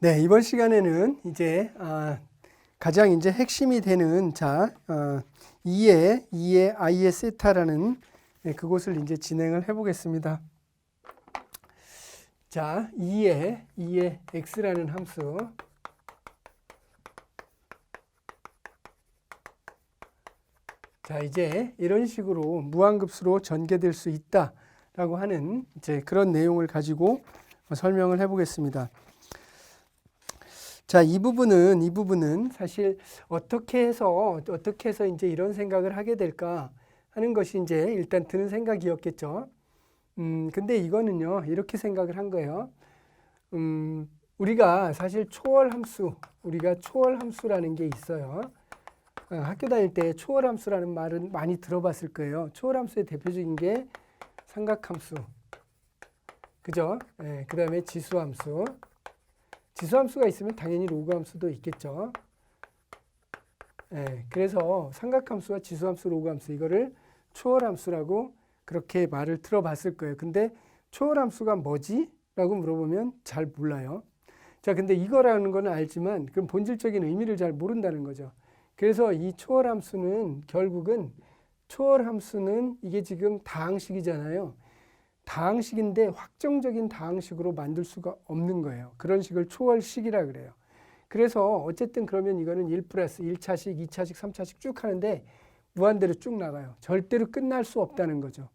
네, 이번 시간에는 이제 가장 이제 핵심이 되는 2의 i의 세타라는 그것을 이제 진행을 해보겠습니다. 자, 2의 x라는 함수. 자, 이제 이런 식으로 무한급수로 전개될 수 있다라고 하는 이제 그런 내용을 가지고 설명을 해보겠습니다. 자, 이 부분은 사실 어떻게 해서 이제 이런 생각을 하게 될까 하는 것이 이제 일단 드는 생각이었겠죠. 근데 이거는요, 이렇게 생각을 한 거예요. 우리가 사실 우리가 초월 함수라는 게 있어요. 학교 다닐 때 초월 함수라는 말은 많이 들어봤을 거예요. 초월 함수의 대표적인 게 삼각함수, 그죠? 그 다음에 지수함수. 지수함수가 있으면 당연히 로그함수도 있겠죠. 그래서 삼각함수와 지수함수, 로그함수 이거를 초월함수라고 그렇게 말을 들어봤을 거예요. 근데 초월함수가 뭐지? 라고 물어보면 잘 몰라요. 자, 근데 이거라는 건 알지만 그럼 본질적인 의미를 잘 모른다는 거죠. 그래서 이 초월함수는 결국은 이게 지금 다항식이잖아요. 다항식인데 확정적인 다항식으로 만들 수가 없는 거예요. 그런 식을 초월식이라 그래요. 그래서 어쨌든 그러면 이거는 1 플러스 1차식, 2차식, 3차식 쭉 하는데 무한대로 쭉 나가요. 절대로 끝날 수 없다는 거죠.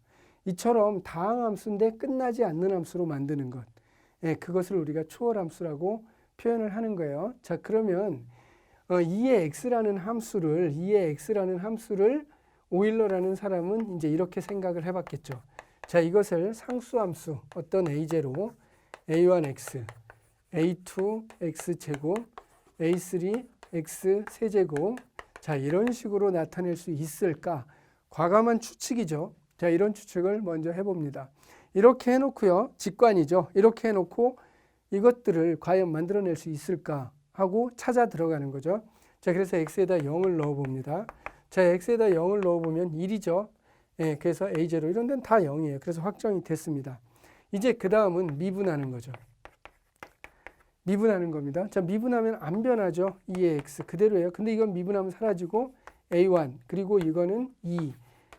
이처럼 다항함수인데 끝나지 않는 함수로 만드는 것. 그것을 우리가 초월함수라고 표현을 하는 거예요. 자, 그러면 2의 x라는 함수를 오일러라는 사람은 이제 이렇게 생각을 해봤겠죠. 자, 이것을 상수함수 어떤 a0, a1x, a2x 제곱, a3x 세제곱, 자, 이런 식으로 나타낼 수 있을까? 과감한 추측이죠. 자, 이런 추측을 먼저 해봅니다. 이렇게 해놓고요, 직관이죠. 이렇게 해놓고 이것들을 과연 만들어낼 수 있을까 하고 찾아 들어가는 거죠. 자, 그래서 x에다 0을 넣어봅니다. 자, x에다 0을 넣어보면 1이죠. 그래서 A0 이런 데는 다 0이에요. 그래서 확정이 됐습니다. 이제 그 다음은 미분하는 거죠. 미분하는 겁니다. 자, 미분하면 안 변하죠. 2의 x 그대로예요. 근데 이건 미분하면 사라지고 A1 그리고 이거는 2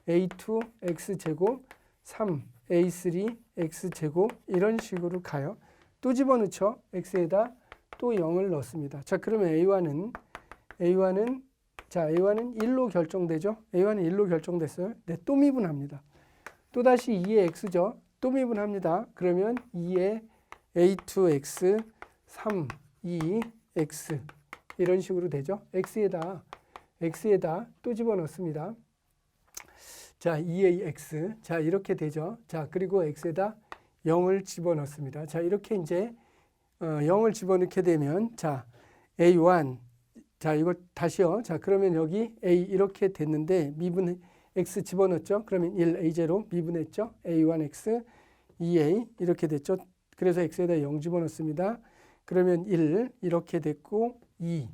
A2 x 제곱 3 A3 x 제곱 이런 식으로 가요. 또 집어넣죠. x에다 또 0을 넣습니다. 자, 그러면 A1은 자, A1은 1로 결정되죠. A1은 1로 결정됐어요. 네, 또 미분합니다. 또다시 2의 x죠. 또 미분합니다. 그러면 2의 A2x, 3, 2x 이런 식으로 되죠. x에다 또 집어넣습니다. 자, 2의 x. 자, 이렇게 되죠. 자, 그리고 x에다 0을 집어넣습니다. 자, 이렇게 이제 0을 집어넣게 되면 자, A1 자, 이거 다시요. 자, 그러면 여기 A 이렇게 됐는데 미분 X 집어넣었죠. 그러면 1 A0 미분했죠. A1X 2A 이렇게 됐죠. 그래서 X에다 0 집어넣습니다. 그러면 1 이렇게 됐고 2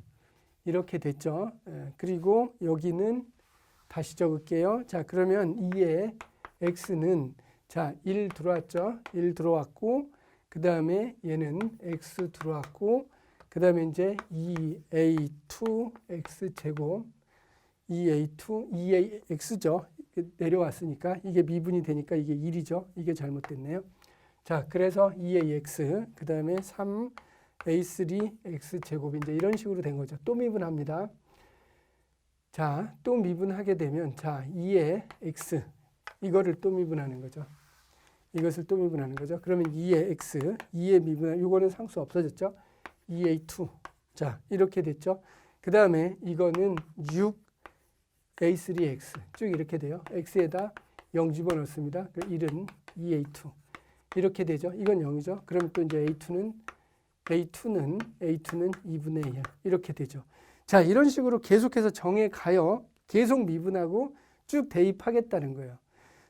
이렇게 됐죠. 그리고 여기는 다시 적을게요. 자, 그러면 2의 X는 자, 1 들어왔죠. 1 들어왔고 그 다음에 얘는 X 들어왔고 그 다음에 이제 2a2x 제곱 2ax죠. 내려왔으니까 이게 미분이 되니까 이게 1이죠. 이게 잘못됐네요. 자, 그래서 2ax 그 다음에 3a3x 제곱 이제 이런 식으로 된 거죠. 또 미분합니다. 자, 또 미분하게 되면 자, 2의 x 이거를 또 미분하는 거죠. 이것을 또 미분하는 거죠. 그러면 2의 x 2의 미분 이거는 상수 없어졌죠. 2a2 자, 이렇게 됐죠. 그 다음에 이거는 6a3x 쭉 이렇게 돼요. x에다 0 집어넣습니다. 1은 2a2 이렇게 되죠. 이건 0이죠. 그럼 또 이제 A2는 2분의 1 이렇게 되죠. 자, 이런 식으로 계속해서 정해 가요. 계속 미분하고 쭉 대입하겠다는 거예요.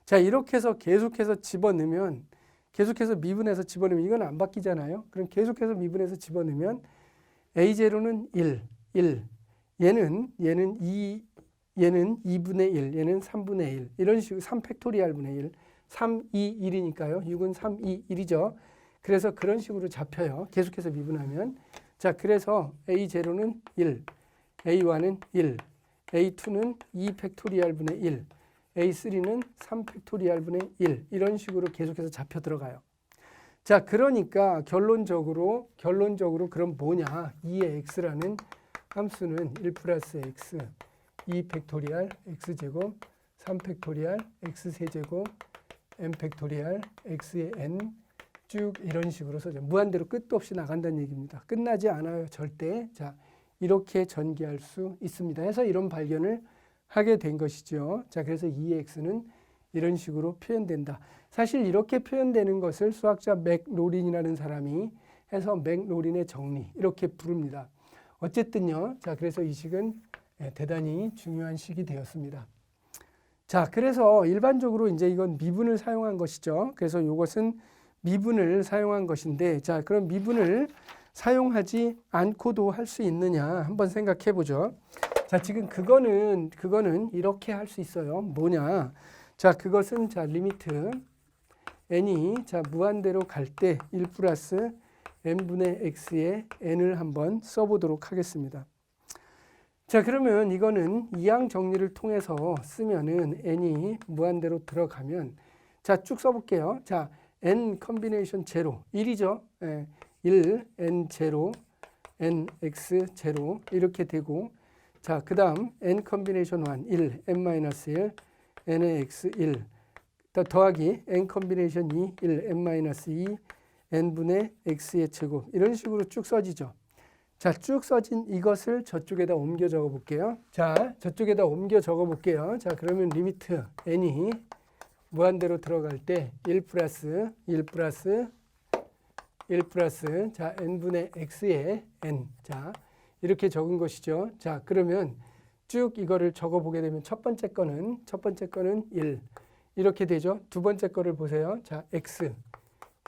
자, 이렇게 해서 계속해서 집어넣으면 계속해서 미분해서 집어넣으면 이건 안 바뀌잖아요. 그럼 계속해서 미분해서 집어넣으면 A0는 1. 얘는 2분의 1, 얘는 3분의 1. 이런 식으로 3팩토리알 분의 1. 3, 2, 1이니까요. 6은 3, 2, 1이죠. 그래서 그런 식으로 잡혀요. 계속해서 미분하면. 자, 그래서 A0는 1, A1은 1, A2는 2 팩토리얼 분의 1, A3는 3 팩토리얼 분의 1 이런 식으로 계속해서 잡혀 들어가요. 자, 그러니까 결론적으로 그럼 뭐냐? 2의 x라는 함수는 1 플러스 x 2 팩토리얼 x제곱 3 팩토리얼 x세제곱 n 팩토리얼 x의 n 쭉 이런 식으로 써져. 무한대로 끝도 없이 나간다는 얘기입니다. 끝나지 않아요. 절대. 자, 이렇게 전개할 수 있습니다. 해서 이런 발견을 하게 된 것이죠. 자, 그래서 2x는 이런 식으로 표현된다. 사실 이렇게 표현되는 것을 수학자 맥로린이라는 사람이 해서 맥로린의 정리 이렇게 부릅니다. 어쨌든요. 자, 그래서 이 식은 대단히 중요한 식이 되었습니다. 자, 그래서 일반적으로 이제 이건 미분을 사용한 것이죠. 그래서 이것은 미분을 사용한 것인데, 자, 그럼 미분을 사용하지 않고도 할 수 있느냐 한번 생각해 보죠. 자, 지금 그거는 이렇게 할 수 있어요. 뭐냐? 자, 그것은 자, 리미트 n이 자, 무한대로 갈 때 1 플러스 n분의 x의 n을 한번 써보도록 하겠습니다. 자, 그러면 이거는 이항 정리를 통해서 쓰면은 n이 무한대로 들어가면 자, 쭉 써볼게요. 자, n 컨비네이션 제로 1이죠. 1 n 제로 n x 제로 이렇게 되고 자, 그 다음 n 컨비네이션 1 n 마이너스 1 n의 x 1 더하기 n 컨비네이션 2 1 n 마이너스 2 n분의 x의 제곱 이런 식으로 쭉 써지죠. 자, 쭉 써진 이것을 저쪽에다 옮겨 적어 볼게요. 자, 저쪽에다 옮겨 적어 볼게요. 자, 그러면 리미트 n이 무한대로 들어갈 때 1 플러스 자, n분의 x의 n 자, 이렇게 적은 것이죠. 자, 그러면 쭉 이거를 적어 보게 되면 첫 번째 거는 1 이렇게 되죠. 두 번째 거를 보세요. 자, x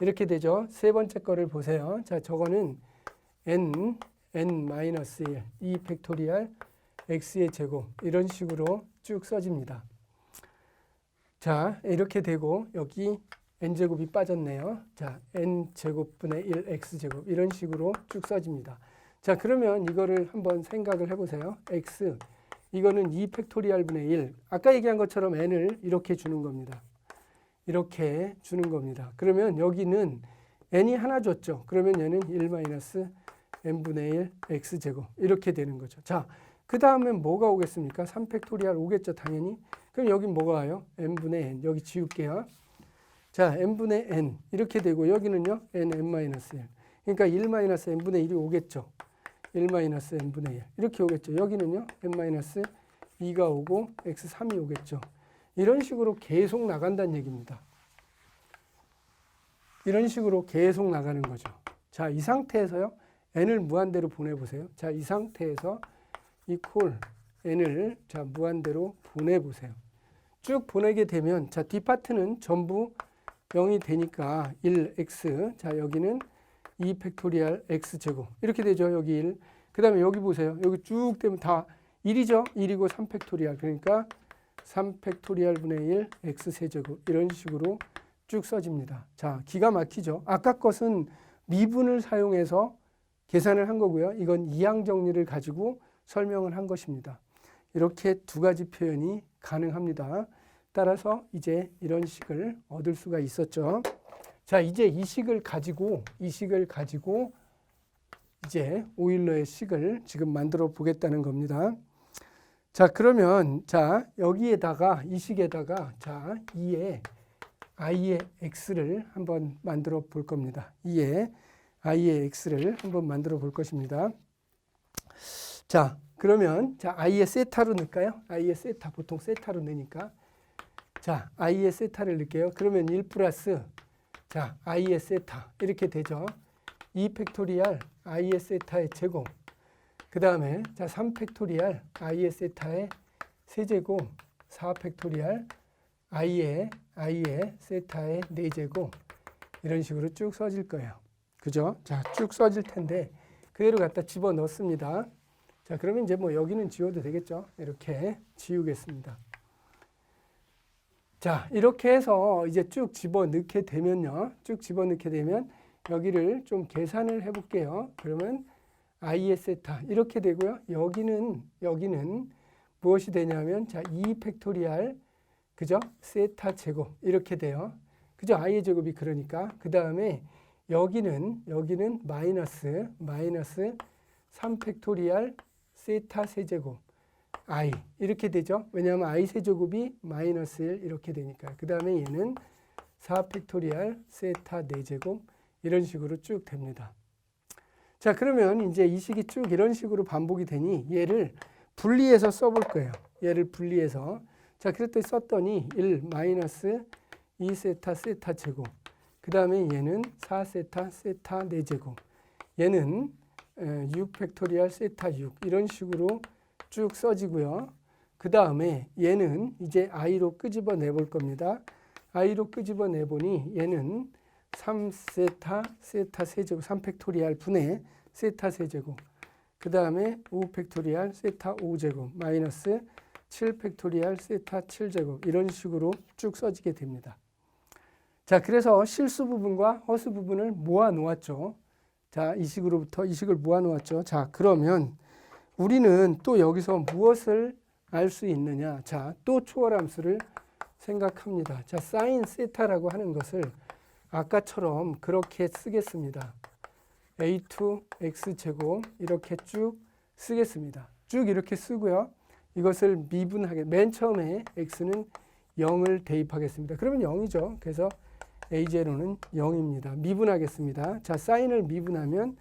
이렇게 되죠. 세 번째 거를 보세요. 자, 저거는 n 마이너스 1 2 팩토리얼 x의 제곱 이런 식으로 쭉 써집니다. 자, 이렇게 되고 여기 n제곱이 빠졌네요. 자, n제곱분의 1 x제곱 이런 식으로 쭉 써집니다. 자, 그러면 이거를 한번 생각을 해보세요. x 이거는 2 팩토리얼 분의 1 아까 얘기한 것처럼 n을 이렇게 주는 겁니다. 이렇게 주는 겁니다. 그러면 여기는 n이 하나 줬죠. 그러면 얘는 1 마이너스 n분의 1 x제곱 이렇게 되는 거죠. 자, 그 다음에 뭐가 오겠습니까? 3 팩토리얼 오겠죠. 당연히. 그럼 여긴 뭐가 와요? n분의 n 여기 지울게요. 자, n분의 n 이렇게 되고 여기는요. n 마이너스 1 그러니까 1 마이너스 n분의 1이 오겠죠. 1 마이너스 n분의 1 이렇게 오겠죠. 여기는요. n 마이너스 2가 오고 x3이 오겠죠. 이런 식으로 계속 나간다는 얘기입니다. 이런 식으로 계속 나가는 거죠. 자, 이 상태에서요. n을 무한대로 보내보세요. 자, 이 상태에서 equal n을 자, 무한대로 보내보세요. 쭉 보내게 되면 자, 뒷파트는 전부 0이 되니까 1x 자, 여기는 2 팩토리얼 x제곱 이렇게 되죠. 여기 1. 그 다음에 여기 보세요. 여기 쭉 되면 다 1이죠. 1이고 3 팩토리얼 그러니까 3 팩토리얼 분의 1 x세제곱 이런 식으로 쭉 써집니다. 자, 기가 막히죠. 아까 것은 미분을 사용해서 계산을 한 거고요. 이건 이항 정리를 가지고 설명을 한 것입니다. 이렇게 두 가지 표현이 가능합니다. 따라서 이제 이런 식을 얻을 수가 있었죠. 자, 이제 이 식을 가지고 이제 오일러의 식을 지금 만들어 보겠다는 겁니다. 자, 그러면 자, 여기에다가 이 식에다가 자, 2의 i의 x를 한번 만들어 볼 겁니다. 2의 i의 x를 한번 만들어 볼 것입니다. 자, 그러면 자, i의 세타로 넣을까요? i의 세타 보통 세타로 넣으니까 자, i의 세타를 넣을게요. 그러면 1 플러스 자, i의 세타 이렇게 되죠. 2 팩토리얼 i의 세타의 제곱 그 다음에 자, 3 팩토리얼 i의 세타의 세제곱 4 팩토리얼 i의 세타의 4제곱 이런 식으로 쭉 써질 거예요. 그죠? 자, 쭉 써질 텐데 그대로 갖다 집어 넣습니다. 자, 그러면 이제 뭐 여기는 지워도 되겠죠? 이렇게 지우겠습니다. 자, 이렇게 해서 이제 쭉 집어 넣게 되면요. 쭉 집어 넣게 되면 여기를 좀 계산을 해 볼게요. 그러면 i의 세타 이렇게 되고요. 여기는 무엇이 되냐면 자, 2 팩토리알 그죠? 세타 제곱 이렇게 돼요. 그죠? i의 제곱이 그러니까. 그 다음에 여기는 마이너스 3 팩토리알 세타 세제곱 i 이렇게 되죠. 왜냐하면 i 세제곱이 마이너스 1 이렇게 되니까. 그 다음에 얘는 4 팩토리알 세타 4제곱 이런 식으로 쭉 됩니다. 자, 그러면 이제 이 식이 쭉 이런 식으로 반복이 되니 얘를 분리해서 써볼 거예요. 얘를 분리해서. 자, 그랬더니 썼더니 1 마이너스 2 세타 세타 제곱. 그 다음에 얘는 4 세타 세타 4제곱. 얘는 6 팩토리알 세타 6 이런 식으로 쭉 써지고요. 그 다음에 얘는 이제 i로 끄집어 내볼 겁니다. i로 끄집어 내보니 얘는 3 세타 세타 세제곱 3 팩토리알 분의 세타 세제곱. 그 다음에 5 팩토리알 세타 5제곱 마이너스 7 팩토리알 세타 7제곱 이런 식으로 쭉 써지게 됩니다. 자, 그래서 실수 부분과 허수 부분을 모아 놓았죠. 자, 이 식으로부터 이 식을 모아 놓았죠. 자, 그러면 우리는 또 여기서 무엇을 알 수 있느냐? 자, 또 초월함수를 생각합니다. 자, 사인 세타라고 하는 것을 아까처럼 그렇게 쓰겠습니다. a2 x제곱 이렇게 쭉 쓰겠습니다. 쭉 이렇게 쓰고요. 이것을 미분하게 맨 처음에 x는 0을 대입하겠습니다. 그러면 0이죠. 그래서 a0는 0입니다. 미분하겠습니다. 자, 사인을 미분하면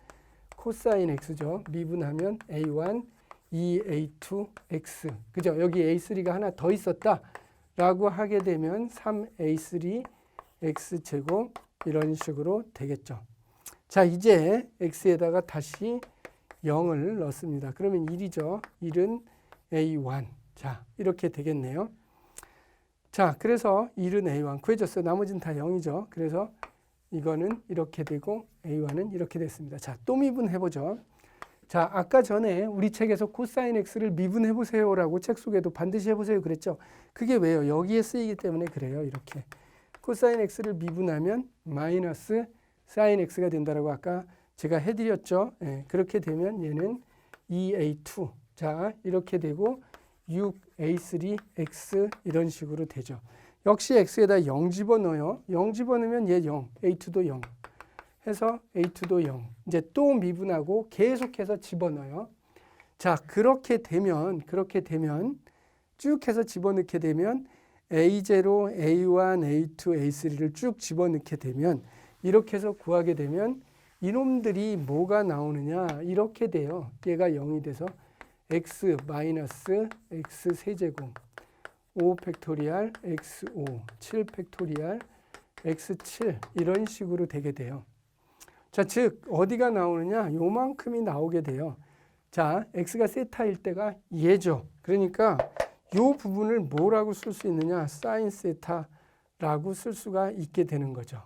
코사인 x죠. 미분하면 a1 2a2 x 그죠? 여기 a3가 하나 더 있었다 라고 하게 되면 3a3 x제곱 이런 식으로 되겠죠. 자, 이제 x에다가 다시 0을 넣습니다. 그러면 1이죠. 1은 a1. 자, 이렇게 되겠네요. 자, 그래서 1은 a1 구해졌어요. 나머지는 다 0이죠. 그래서 이거는 이렇게 되고 a1은 이렇게 됐습니다. 자, 또 미분해보죠. 자, 아까 전에 우리 책에서 코사인 x를 미분해보세요 라고 책 속에도 반드시 해보세요 그랬죠. 그게 왜요? 여기에 쓰이기 때문에 그래요. 이렇게 코사인 x를 미분하면 마이너스 사인 x가 된다라고 아까 제가 해드렸죠. 예, 그렇게 되면 얘는 2a2 자, 이렇게 되고 6a3x 이런 식으로 되죠. 역시 x에다 0 집어넣어요. 0 집어넣으면 얘 0, a2도 0 해서 a2도 0. 이제 또 미분하고 계속해서 집어넣어요. 자, 그렇게 되면 쭉 해서 집어넣게 되면 a0, a1, a2, a3를 쭉 집어넣게 되면 이렇게 해서 구하게 되면 이놈들이 뭐가 나오느냐 이렇게 돼요. 얘가 0이 돼서 x 마이너스 x 세제곱 5 팩토리알 x5 7 팩토리알 x7 이런 식으로 되게 돼요. 자, 즉 어디가 나오느냐 요만큼이 나오게 돼요. 자, x가 세타일 때가 얘죠. 그러니까 요 부분을 뭐라고 쓸 수 있느냐 사인 세타라고 쓸 수가 있게 되는 거죠.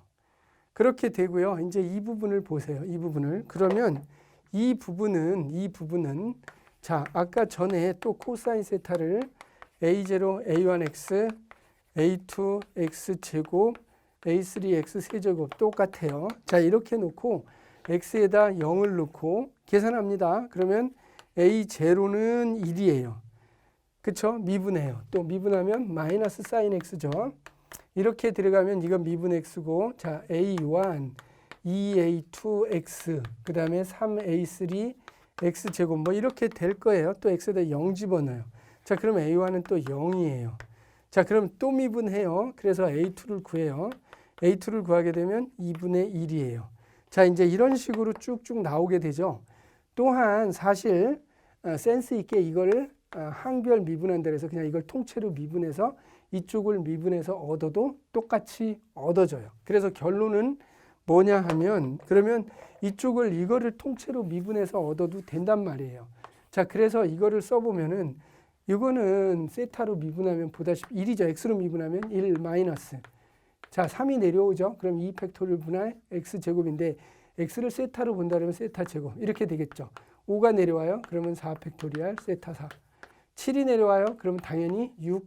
그렇게 되고요. 이제 이 부분을 보세요. 이 부분을. 그러면 이 부분은 자, 아까 전에 또 코사인 세타를 a0, a1x, a2, x제곱, a3x 세제곱 똑같아요. 자, 이렇게 놓고 x에다 0을 넣고 계산합니다. 그러면 a0는 1이에요. 그쵸? 미분해요. 또 미분하면 마이너스 사인 x죠. 이렇게 들어가면 이건 미분 x고 자, a1, 2a2x 그 다음에 3a3 x제곱 뭐 이렇게 될 거예요. 또 x에다 0 집어넣어요. 자, 그럼 a1은 또 0이에요. 자, 그럼 또 미분해요. 그래서 a2를 구해요. a2를 구하게 되면 2분의 1이에요. 자, 이제 이런 식으로 쭉쭉 나오게 되죠. 또한 사실 센스 있게 이거를 항별 미분한다 해서 그냥 이걸 통째로 미분해서 이쪽을 미분해서 얻어도 똑같이 얻어져요. 그래서 결론은 뭐냐 하면 그러면 이거를 통째로 미분해서 얻어도 된단 말이에요. 자, 그래서 이거를 써보면은 이거는 세타로 미분하면 보다시피 1이죠. x로 미분하면 1 마이너스. 자, 3이 내려오죠. 그럼 2 팩토리얼 분할 x제곱인데 x를 세타로 본다 그러면 세타 제곱 이렇게 되겠죠. 5가 내려와요. 그러면 4 팩토리얼 세타 4. 7이 내려와요. 그러면 당연히 6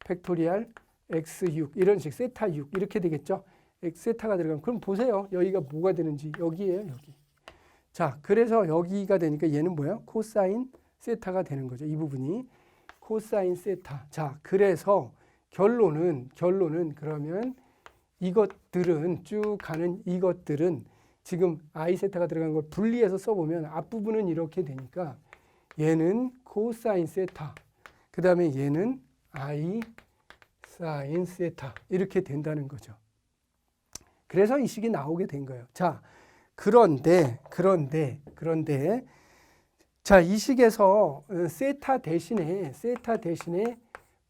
팩토리얼 x6 이런 식 세타 6 이렇게 되겠죠. x 세타가 들어가면 그럼 보세요. 여기가 뭐가 되는지 여기에요. 여기. 자, 그래서 여기가 되니까 얘는 뭐야? 코사인 세타가 되는 거죠. 이 부분이 코사인 세타. 자, 그래서 결론은 그러면 이것들은 쭉 가는 이것들은 지금 I 세타가 들어간 걸 분리해서 써보면 앞부분은 이렇게 되니까 얘는 코사인 세타, 그 다음에 얘는 I 사인 세타 이렇게 된다는 거죠. 그래서 이 식이 나오게 된 거예요. 자, 그런데 자, 이 식에서 세타 대신에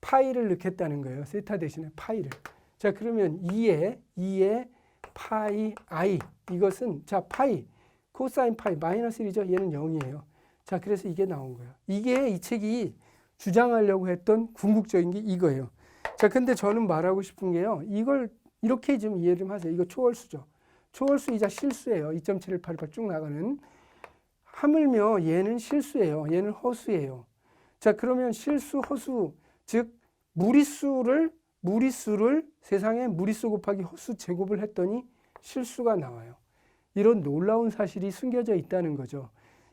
파이를 넣겠다는 거예요. 세타 대신에 파이를. 자, 그러면 2의 파이 I 이것은 자, 파이 코사인 파이 마이너스 1이죠. 얘는 0이에요. 자, 그래서 이게 나온 거예요. 이게 이 책이 주장하려고 했던 궁극적인 게 이거예요. 자, 근데 저는 말하고 싶은 게요. 이걸 이렇게 좀 이해 좀 하세요. 이거 초월수죠. 초월수이자 실수예요. 2.7188 쭉 나가는. 하물며 얘는 실수예요. 얘는 허수예요. 자, 그러면 실수, 허수, 즉 무리수를 세상에 무리수 곱하기 허수 제곱을 했더니 실수가 나와요. 이런 놀라운 사실이 숨겨져 있다는 거죠.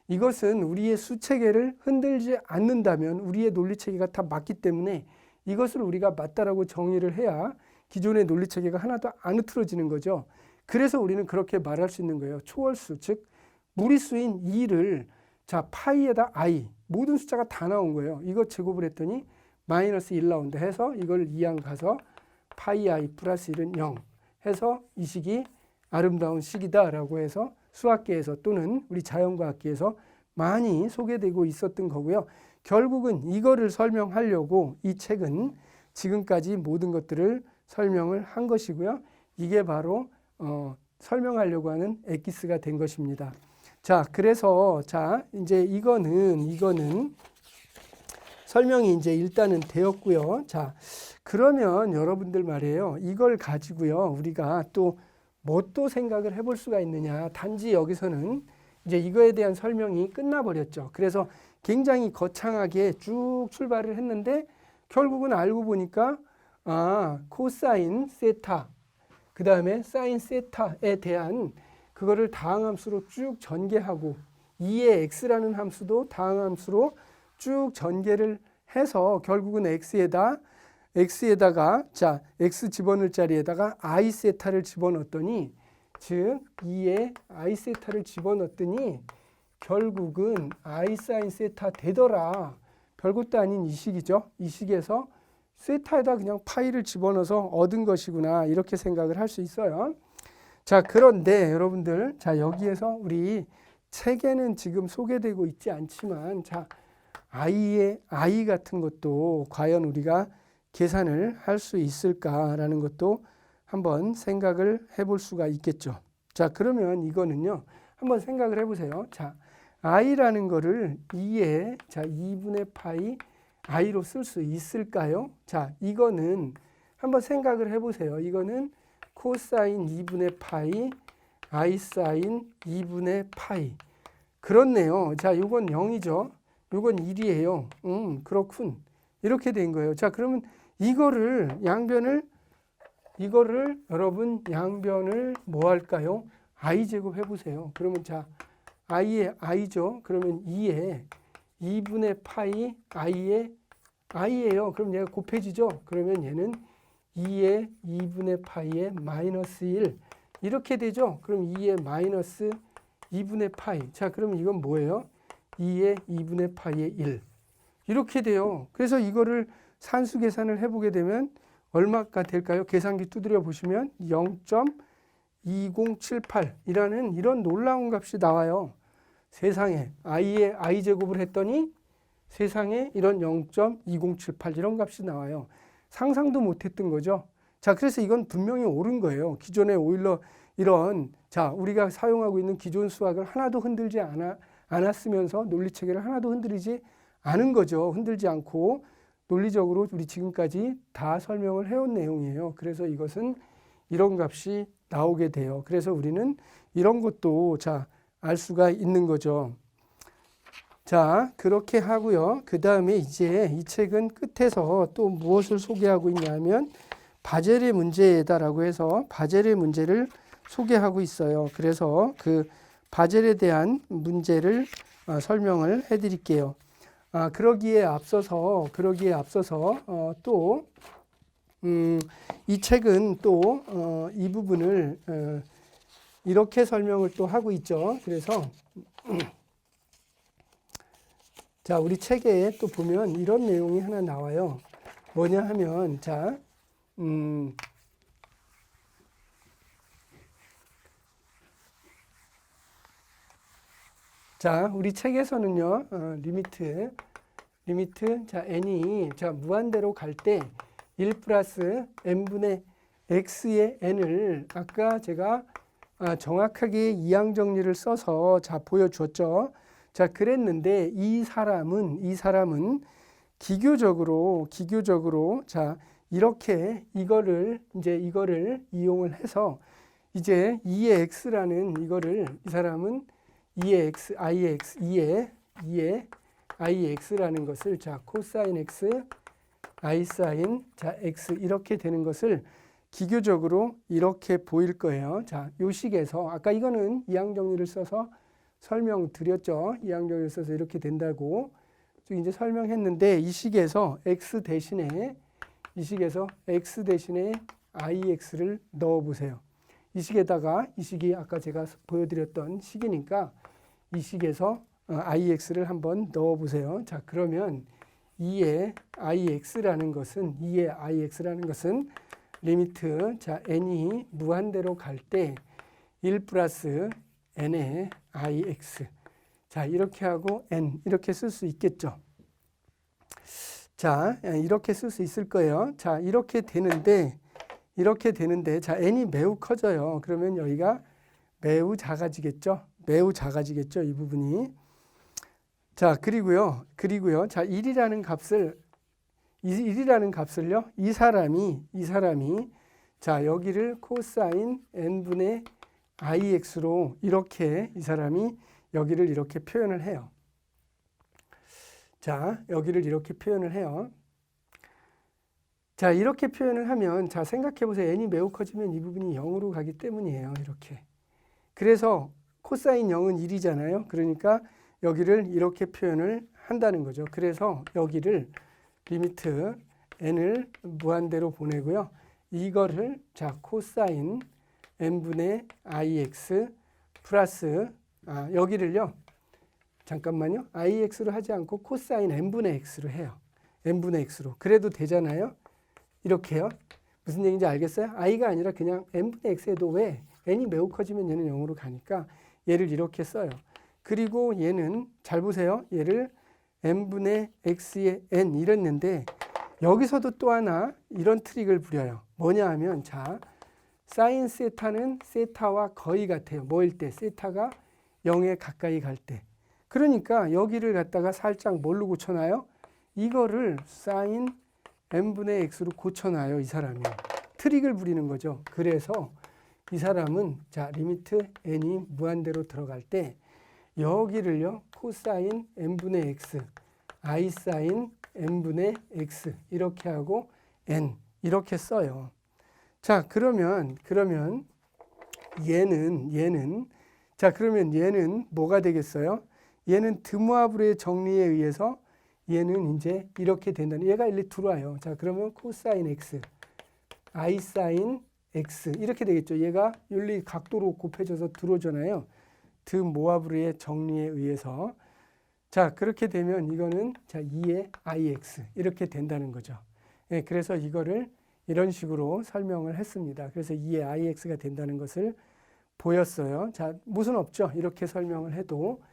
이것은 우리의 수체계를 흔들지 않는다면 우리의 논리체계가 다 맞기 때문에 이것을 우리가 맞다라고 정의를 해야 기존의 논리체계가 하나도 안 흐트러지는 거죠. 그래서 우리는 그렇게 말할 수 있는 거예요. 초월수, 즉 무리수인 2를 자, 파이에다 I 모든 숫자가 다 나온 거예요. 이거 제곱을 했더니 마이너스 1 나온다 해서 이걸 2항 가서 파이 I 플러스 1은 0 해서 이 식이 아름다운 식이다라고 해서 수학계에서 또는 우리 자연과학계에서 많이 소개되고 있었던 거고요. 결국은 이거를 설명하려고 이 책은 지금까지 모든 것들을 설명을 한 것이고요. 이게 바로 설명하려고 하는 엑기스가 된 것입니다. 자, 그래서 자, 이제 이거는 설명이 이제 일단은 되었고요. 자, 그러면 여러분들 말이에요. 이걸 가지고요. 우리가 또 뭐 또 생각을 해볼 수가 있느냐. 단지 여기서는 이제 이거에 대한 설명이 끝나버렸죠. 그래서 굉장히 거창하게 쭉 출발을 했는데 결국은 알고 보니까 코사인 세타, 그 다음에 사인 세타에 대한 그거를 다항함수로 쭉 전개하고 2의 x라는 함수도 다항함수로 쭉 전개를 해서 결국은 x에다가 자, x 집어넣을 자리에다가 i 세타를 집어넣었더니 즉 2의 i 세타를 집어넣었더니 결국은 i 사인 세타 되더라. 별것도 아닌 이 식이죠. 이 식에서 세타에다 그냥 파이를 집어넣어서 얻은 것이구나. 이렇게 생각을 할 수 있어요. 자, 그런데 여러분들, 자, 여기에서 우리 책에는 지금 소개되고 있지 않지만, 자, I 같은 것도 과연 우리가 계산을 할 수 있을까라는 것도 한번 생각을 해볼 수가 있겠죠. 자, 그러면 이거는요, 한번 생각을 해보세요. 자, I라는 거를 2분의 파이 I로 쓸 수 있을까요? 자, 이거는 한번 생각을 해보세요. 이거는 코사인 2분의 파이 I 사인 2분의 파이. 그렇네요. 자, 이건 0이죠. 이건 1이에요. 그렇군. 이렇게 된 거예요. 자, 그러면 이거를 여러분 양변을 뭐 할까요? I 제곱 해보세요. 그러면 자, I의 I죠. 그러면 2에 2분의 파이 I의 I예요. 그럼 얘가 곱해지죠. 그러면 얘는 2의 2분의 파이의 마이너스 1 이렇게 되죠. 그럼 2의 마이너스 2분의 파이. 자, 그러면 이건 뭐예요? 2의 2분의 파이의 1 이렇게 돼요. 그래서 이거를 산수 계산을 해보게 되면 얼마가 될까요? 계산기 두드려 보시면 0.2078이라는 이런 놀라운 값이 나와요. 세상에 i의 I 제곱을 했더니 세상에 이런 0.2078 이런 값이 나와요. 상상도 못했던 거죠. 자, 그래서 이건 분명히 옳은 거예요. 기존의 오일러 이런 자, 우리가 사용하고 있는 기존 수학을 하나도 흔들지 않았으면서 논리체계를 하나도 흔들리지 않은 거죠. 흔들지 않고 논리적으로 우리 지금까지 다 설명을 해온 내용이에요. 그래서 이것은 이런 값이 나오게 돼요. 그래서 우리는 이런 것도 자, 알 수가 있는 거죠. 자, 그렇게 하고요. 그 다음에 이제 이 책은 끝에서 또 무엇을 소개하고 있냐면 바젤의 문제다라고 해서 바젤의 문제를 소개하고 있어요. 그래서 그 바젤에 대한 문제를 설명을 해드릴게요. 그러기에 앞서서 또 이 책은 또 이 부분을 이렇게 설명을 또 하고 있죠. 그래서 자, 우리 책에 또 보면 이런 내용이 하나 나와요. 뭐냐 하면 자, 우리 책에서는요, 리미트, 자, n이, 자, 무한대로 갈 때 1 플러스 n분의 x의 n을 아까 제가 정확하게 이항 정리를 써서 자, 보여주었죠. 자, 그랬는데 이 사람은 기교적으로, 자, 이렇게 이거를 이용을 해서 이제 2의 x라는 이거를 이 사람은 2의 ix라는 것을 자, 코사인 x, i 사인 자, x 이렇게 되는 것을 기교적으로 이렇게 보일 거예요. 자, 요 식에서 아까 이거는 이항 정리를 써서 설명드렸죠. 이항 정리를 써서 이렇게 된다고 이제 설명했는데 이 식에서 x 대신에 ix를 넣어 보세요. 이 식에다가 이 식이 아까 제가 보여드렸던 식이니까 이 식에서 ix를 한번 넣어 보세요. 자, 그러면 2의 ix라는 것은 리미트 자, n이 무한대로 갈 때 1 플러스 n의 ix 자, 이렇게 하고 n 이렇게 쓸 수 있겠죠. 자, 이렇게 쓸 수 있을 거예요. 자, 이렇게 되는데 자, n이 매우 커져요. 그러면 여기가 매우 작아지겠죠. 이 부분이. 자, 그리고요. 자, 1이라는 값을요. 이 사람이 자, 여기를 코사인 n분의 ix로 이렇게 이 사람이 여기를 이렇게 표현을 해요. 자, 여기를 이렇게 표현을 해요. 자, 이렇게 표현을 하면 자, 생각해 보세요. n이 매우 커지면 이 부분이 0으로 가기 때문이에요. 이렇게. 그래서 코사인 0은 1이잖아요. 그러니까 여기를 이렇게 표현을 한다는 거죠. 그래서 여기를 리미트 n을 무한대로 보내고요. 이거를 자, 코사인 n분의 ix 플러스 여기를요. 잠깐만요. ix로 하지 않고 코사인 n분의 x로 해요. n분의 x로. 그래도 되잖아요. 이렇게요. 무슨 얘기인지 알겠어요? i가 아니라 그냥 n분의 x에도 왜 n이 매우 커지면 얘는 0으로 가니까 얘를 이렇게 써요. 그리고 얘는 잘 보세요. 얘를 n분의 x의 n 이랬는데 여기서도 또 하나 이런 트릭을 부려요. 뭐냐 하면 자, 사인 세타는 세타와 거의 같아요. 뭐일 때? 세타가 0에 가까이 갈 때. 그러니까 여기를 갖다가 살짝 뭘로 고쳐놔요? 이거를 사인 n분의 x로 고쳐놔요. 이 사람이. 트릭을 부리는 거죠. 그래서 이 사람은 자, 리미트 n이 무한대로 들어갈 때 여기를요. 코사인 n분의 x, i 사인 n분의 x 이렇게 하고 n 이렇게 써요. 자, 그러면 얘는 자, 그러면 얘는 뭐가 되겠어요? 얘는 드모아브르의 정리에 의해서 얘는 이제 이렇게 된다는 얘가 일리 들어와요. 자, 그러면 코사인 x, i 사인 x 이렇게 되겠죠. 얘가 윤리 각도로 곱해져서 들어오잖아요. 드모아브르의 정리에 의해서. 자, 그렇게 되면 이거는 자, 2의 ix 이렇게 된다는 거죠. 네, 그래서 이거를 이런 식으로 설명을 했습니다. 그래서 2의 ix가 된다는 것을 보였어요. 자, 무슨 없죠. 이렇게 설명을 해도.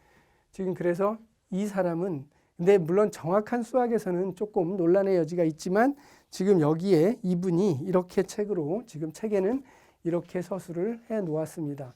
지금 그래서 이 사람은 근데 물론 정확한 수학에서는 조금 논란의 여지가 있지만 지금 여기에 이분이 이렇게 책으로 지금 책에는 이렇게 서술을 해 놓았습니다.